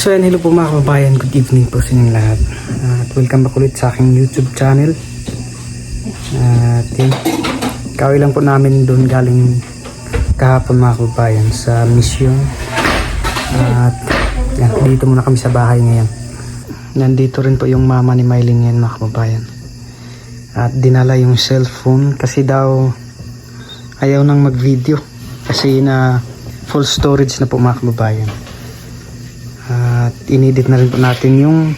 So yan, hello po mga kababayan, good evening po sa inyong lahat. At welcome back ulit sa aking YouTube channel. At yun, kawin lang po namin doon galing kahapon mga kababayan sa mission. At yan, dito muna kami sa bahay ngayon. Nandito rin po yung mama ni Mylene ngayon mga kababayan. At dinala yung cellphone kasi daw ayaw nang mag video kasi na full storage na po mga kababayan. At inedit na rin po natin yung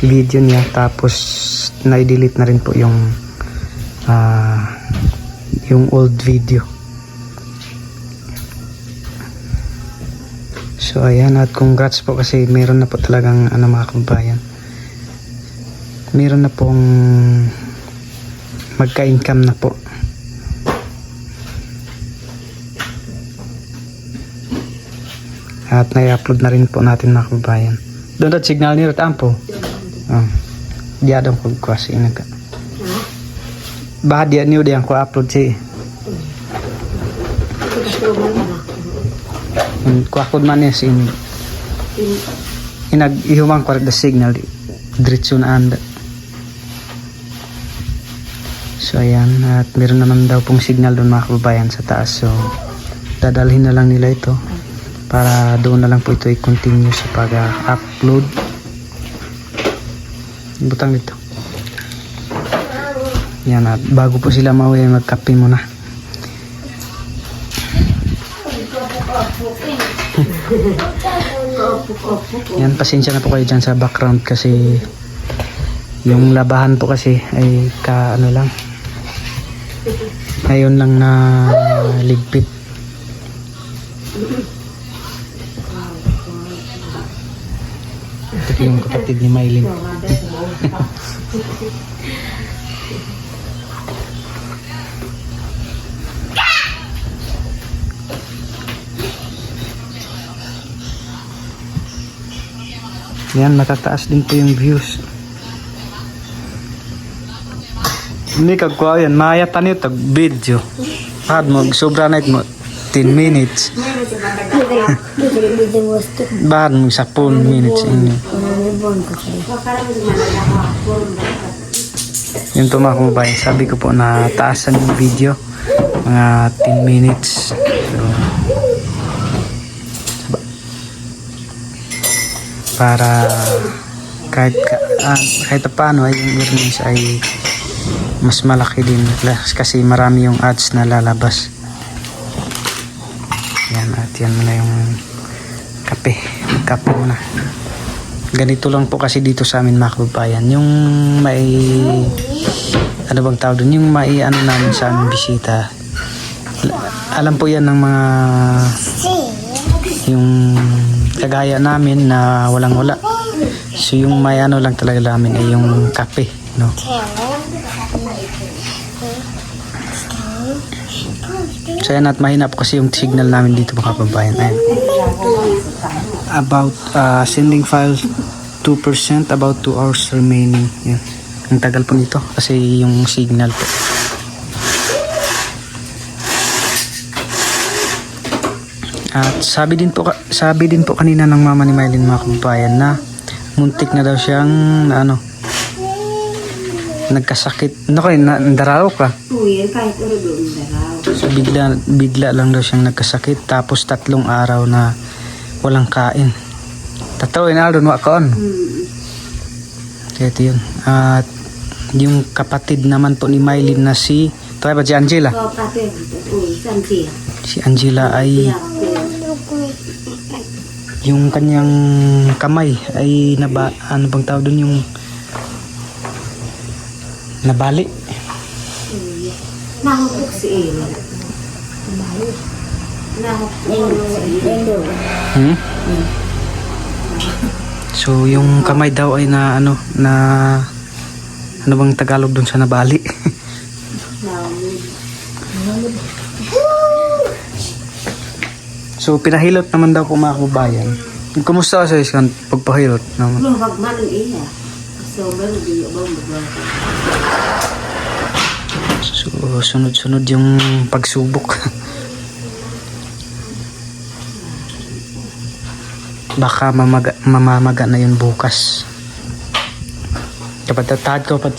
video niya, tapos na-delete na rin po yung old video. So ayan, at congrats po kasi meron na po talagang mga kababayan, meron na pong magka-income na po. At na-upload na rin po natin mga kababayan. Doon at signal ni Rutan po. Dia dong ko kasi inaga. Bahad dia niyo diyan ko upload si. Ko upload man is in inag ihumang ko the signal diretso na anda. So ayan, at meron naman daw pong signal doon mga kababayan sa taas. So dadalhin na lang nila ito para doon na lang po ito i-continue sa pag-upload. Butang dito. Yan, at bago po sila mauwi magkape muna. Yan, pasensya na po kayo dyan sa background kasi yung labahan po kasi ay lang ngayon lang na ligpit. Ito yung kapatid ni Mylene. Yan, matataas din po yung views. Hindi kagkuha yan, mayatan ito video. Pahad mo, sobra na ito mo 10 minutes. Bahad mo 10 minutes inyo. Yun po mga kababayan, sabi ko po na taasan yung video mga 10 minutes. So, para kahit paano ay yung earnings ay mas malaki din kasi marami yung ads na lalabas. Yan, at yan muna yung kape. Kape muna. Ganito lang po kasi dito sa amin mga kababayan. Yung may ano bang tawag doon? Yung may namin sa aming bisita. Alam po yan ng mga yung kagaya namin na walang-wala. So yung may lang talaga namin ay yung kape, no? So yan, at mahina po kasi yung signal namin dito mga kababayan. Ayan. About sending file 2%, about 2 hours remaining. Yan. Ang tagal po nito kasi yung signal po. At sabi din po kanina ng mama ni Mylene mga kababayan na muntik na daw siyang nagkasakit. Nandaraw ka. So bigla lang daw siyang nagkasakit, tapos 3 araw na walang kain. Tatawin Aldon wakon. Kaya yun. At yung kapatid naman po ni Mylene na si Angela. Si Angela ay yung kanyang kamay ay ano bang tawag doon, yung nabali. So yung kamay daw ay ano bang Tagalog doon sa nabali? So pinahilot naman daw po mga kababayan. Kumusta sa isang pagpahilot naman? So sunod-sunod yung pagsubok. baka mamamaga na yun bukas. Kapag tatahad ko pa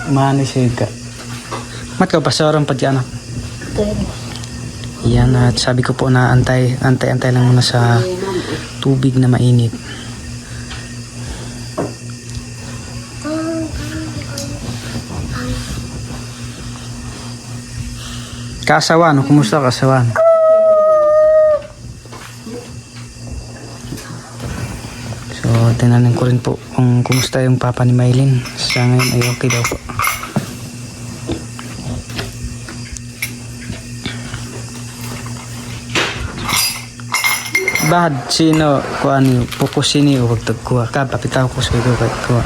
manisig ka. Mat ka pasorang pa anak. Yan, at sabi ko po na antay lang muna sa tubig na mainit. Kasawan, kumusta kasawan? So, tinanin ko rin po kung kumusta yung papa ni Mylene. Sa ngayon ay okay daw po. Bahad sino ko ani pukusini o wag tagkuha ka papitaw ko sa ito kahit kuha.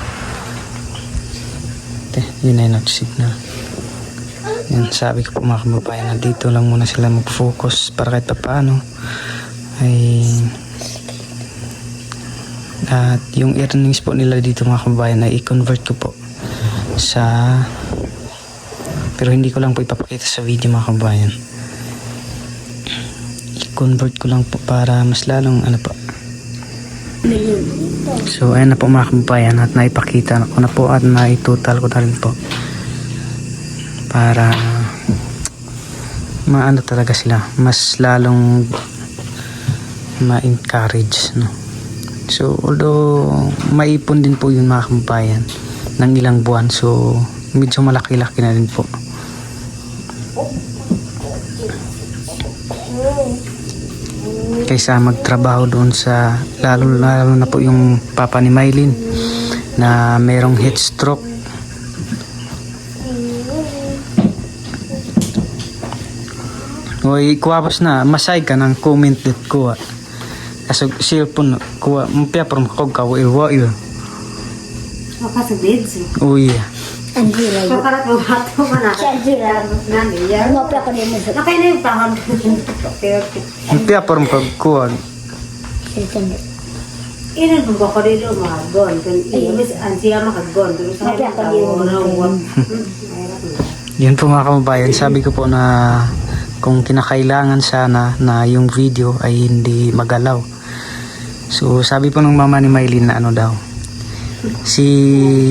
Yun ay nag-signal. Yan, sabi ko po mga kababayan na dito lang muna sila mag-focus para kahit paano ay at yung earnings po nila dito mga kababayan ay i-convert ko po sa, pero hindi ko lang po ipapakita sa video mga kababayan. I-convert ko lang po para mas lalong ano po. So ayan na po mga kababayan, at naipakita ko na po at naitotal ko na rin po para maano talaga sila, mas lalong ma-encourage, no? So although maipon din po yun mga kababayan ng ilang buwan, so medyo malaki-laki na rin po. Kaysa magtrabaho doon sa lalo na po yung papa ni Mylene na merong heat stroke. Oy, kuwapos na masay ka ng comment dit ko. Kaso cellphone kuha mpya from kog ka wa iyo. Makasubid si. Uy. Anjira. Pakarat mo bato man na. Anjira nani ya. Mo pa ko ni mo. Nakay na yung tahon. Mpya from kog kuha. Ina mo ko dito magon kan imis ansiya makagon pero sa ka Yun po mga kababayan, sabi ko po na kung kinakailangan sana na yung video ay hindi magalaw. So sabi po ng mama ni Mylene na ano daw,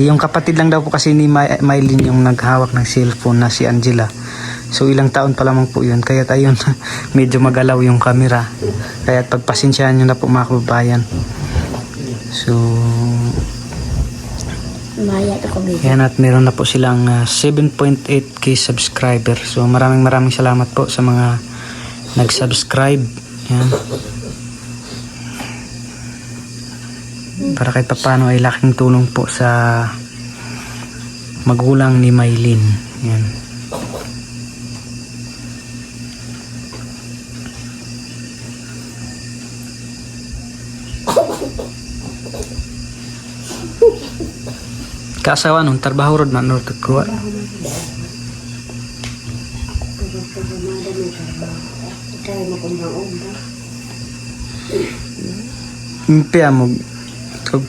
yung kapatid lang daw po kasi ni Mylene yung naghawak ng cellphone na si Angela. So ilang taon pa lamang po yun, kaya ayun medyo magalaw yung camera, kaya pagpasensyahan nyo na po mga kababayan. So yan, at meron na po silang 7.8k subscriber. So maraming salamat po sa mga nag-subscribe. Yan. Para kahit paano ay laking tulong po sa magulang ni Mylene. Yan. Kasawa nung trabaho rod man nurtut ko. Impya mo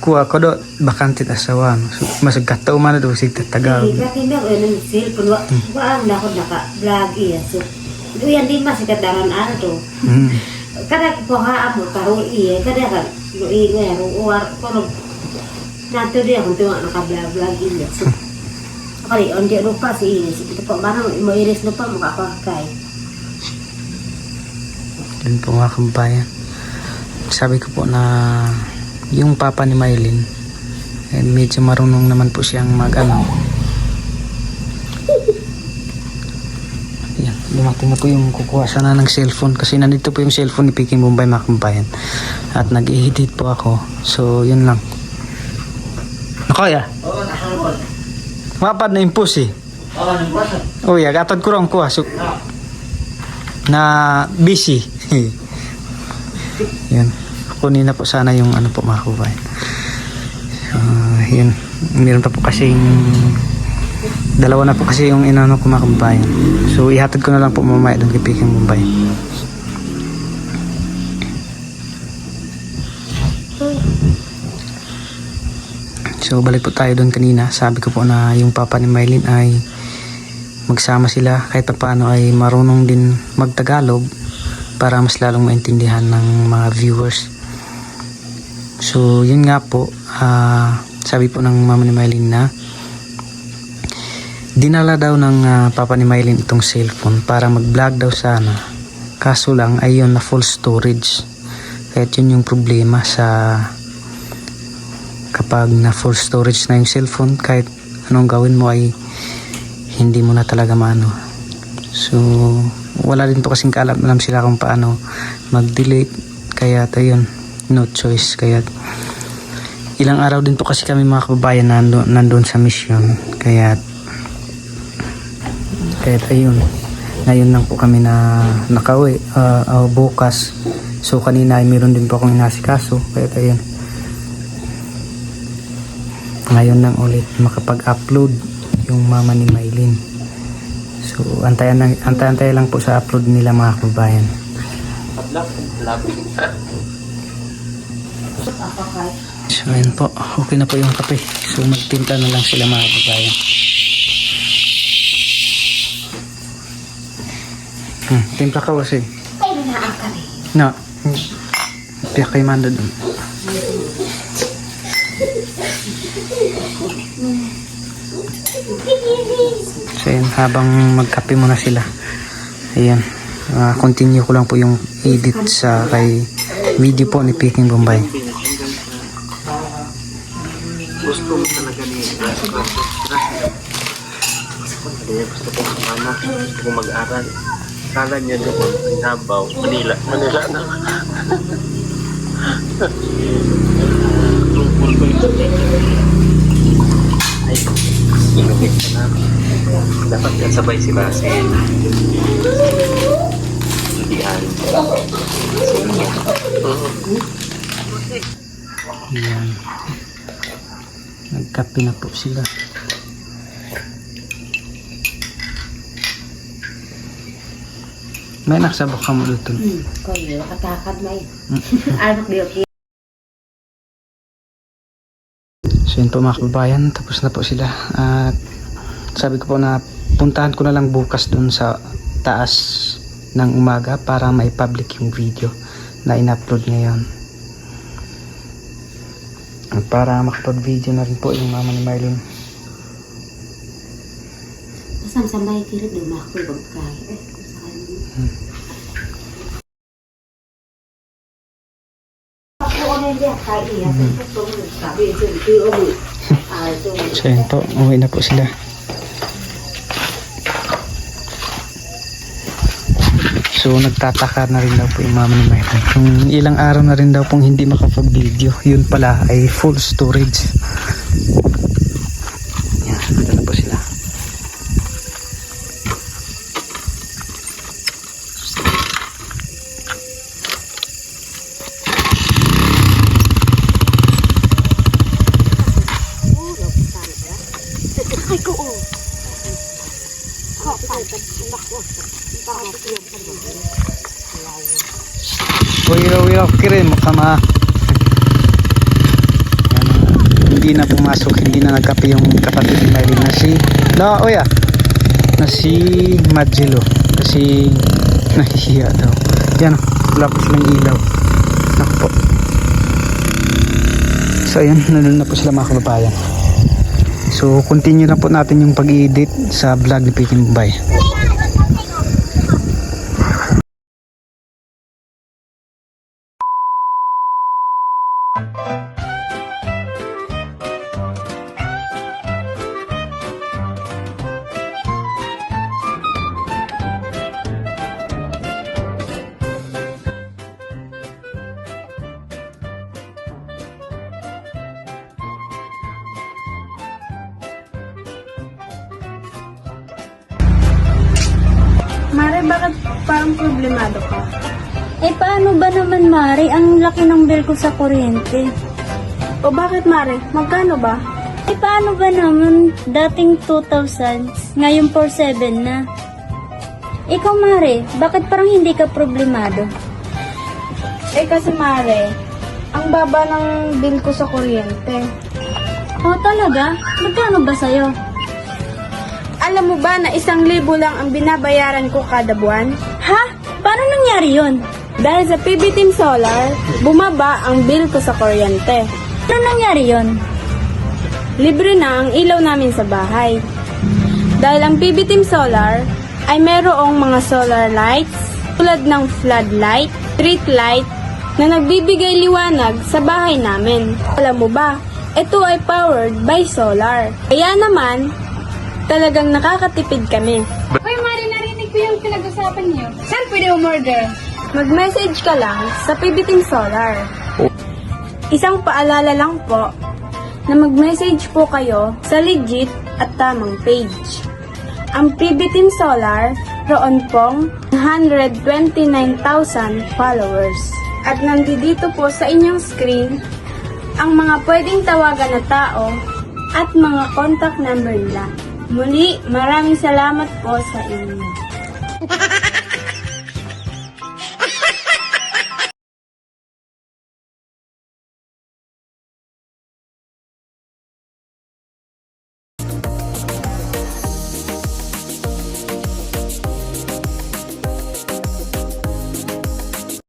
kuha ko do bakante asawa no. Masag katao man do sig Tagalog. Hindi ka ng cellphone wa ang lakod naka vlog iya. So do yan din masikadaran ano to. Kada ko ha amo karo iya kada ka do iya ro war ko nato dia kung tuwa naka-vlog ila. So, okay, onde lupa si Iris. Ito po, parang mo Iris lupa mo kakakay. Yun po mga kabayan. Sabi ko po na yung papa ni Mylene, medyo marunong naman po siyang mag-ano. Yan, dumating na po yung kukuha sana ng cellphone kasi nandito po yung cellphone ni Peking Bombay mga kabayan. At nag-i-edit po ako. So, yun lang. Kaya? Oo, nakalapad. Mapad na impus eh. Oo, nampasa. Oh, yeah, gatad ko rin kuha. So, na busy. Yan. Kunin na po sana yung ano po mga kabayan. Yun. Meron pa po kasing dalawa na po kasi yung inano ko mga kabayan. So, ihatid ko na lang po mamaya doon kay Peking Bombay. So balik po tayo doon kanina. Sabi ko po na yung papa ni Mylene ay magsama sila kahit paano ay marunong din magtagalog para mas lalong maintindihan ng mga viewers. So yun nga po, sabi po ng mama ni Mylene na dinala daw ng papa ni Mylene itong cellphone para mag-vlog daw sana. Kaso lang ayun na full storage. Kaya yun yung problema sa kapag na full storage na yung cellphone, kahit anong gawin mo ay hindi mo na talaga maano. So wala din po kasing kaalam sila kung paano mag-delete, kaya ayun, no choice. Kaya ilang araw din po kasi kami mga kababayan nandun sa mission, kaya ayun, ngayon lang po kami na nakauwi, bukas. So kanina ay meron din po akong inasikaso, kaya ayun, ngayon lang ulit makapag-upload yung mama ni Mylene. So antayan lang po sa upload nila mga kababayan. So ayun po, okay na po yung kape. So magtimpla na lang sila mga kababayan. Timpla ka kasi. Ay, naan kami. No. Piyak kay Manda dun. So yun, habang magkape muna sila, ayan, continue ko lang po yung edit sa kay video po ni Peking Bombay. Gusto mo talaga niya. Gusto ko kumana. Gusto ko mag-aral. Kala niya doon, Davao, Manila na. Tungkol ko yung ay, inugit ka na. Dapat kasabay si Base. Hindi alam. Ayan. Nagkape na po sila. May naksabok ka mo dito. Koy, katakad na yun. Anak diyo. So yun po mga kababayan, tapos na po sila. At sabi ko po na puntahan ko na lang bukas dun sa taas ng umaga para mai-public yung video na in-upload ngayon. At para makapag-video na rin po yung mama ni Mylene. Masang sambay kirit doon ako yung bagkay. So yun po, uwi na po sila. So nagtataka na rin daw po yung mama ni Mylene kung ilang araw na rin daw pong hindi makapag-video. Yun pala ay full storage. Yan, dito na po sila. Uy, kire mo kama. Hindi na pumasok, hindi na nagkape yung kapatid ni Mylene na si na si Majilo kasi nahihiya daw. Yan, wala po silang ilaw. Naku po. So ayun, nandun na po sila mga kababayan. So continue na po natin yung pag-i-edit sa vlog ni Peking Bombay. Mare, bakit parang problemado ka? Eh paano ba naman Mari? Ang laki ng bill ko sa kuryente. O bakit Mare? Magkano ba? Eh paano ba naman dating 2,000, ngayon 4,700 na? Ikaw Mari, bakit parang hindi ka problemado? Eh kasi Mare, ang baba ng bill ko sa kuryente. Oh talaga? Magkano ba sa'yo? Alam mo ba na 1,000 lang ang binabayaran ko kada buwan? Ha? Paano nangyari yun? Dahil sa PB Team Solar, bumaba ang bill ko sa kuryente. Ano nangyari yon? Libre na ang ilaw namin sa bahay. Dahil ang PB Team Solar ay merong mga solar lights tulad ng floodlight, street light na nagbibigay liwanag sa bahay namin. Alam mo ba, ito ay powered by solar. Kaya naman, talagang nakakatipid kami. Hoy, Mari, narinig ko yung pinag-usapan niyo. Saan pwede umorder? Mag-message ka lang sa PB Team Solar. Isang paalala lang po na mag-message po kayo sa legit at tamang page. Ang PB Team Solar, roon pong 129,000 followers. At nandito po sa inyong screen ang mga pwedeng tawagan na tao at mga contact number nila. Muli, maraming salamat po sa inyo.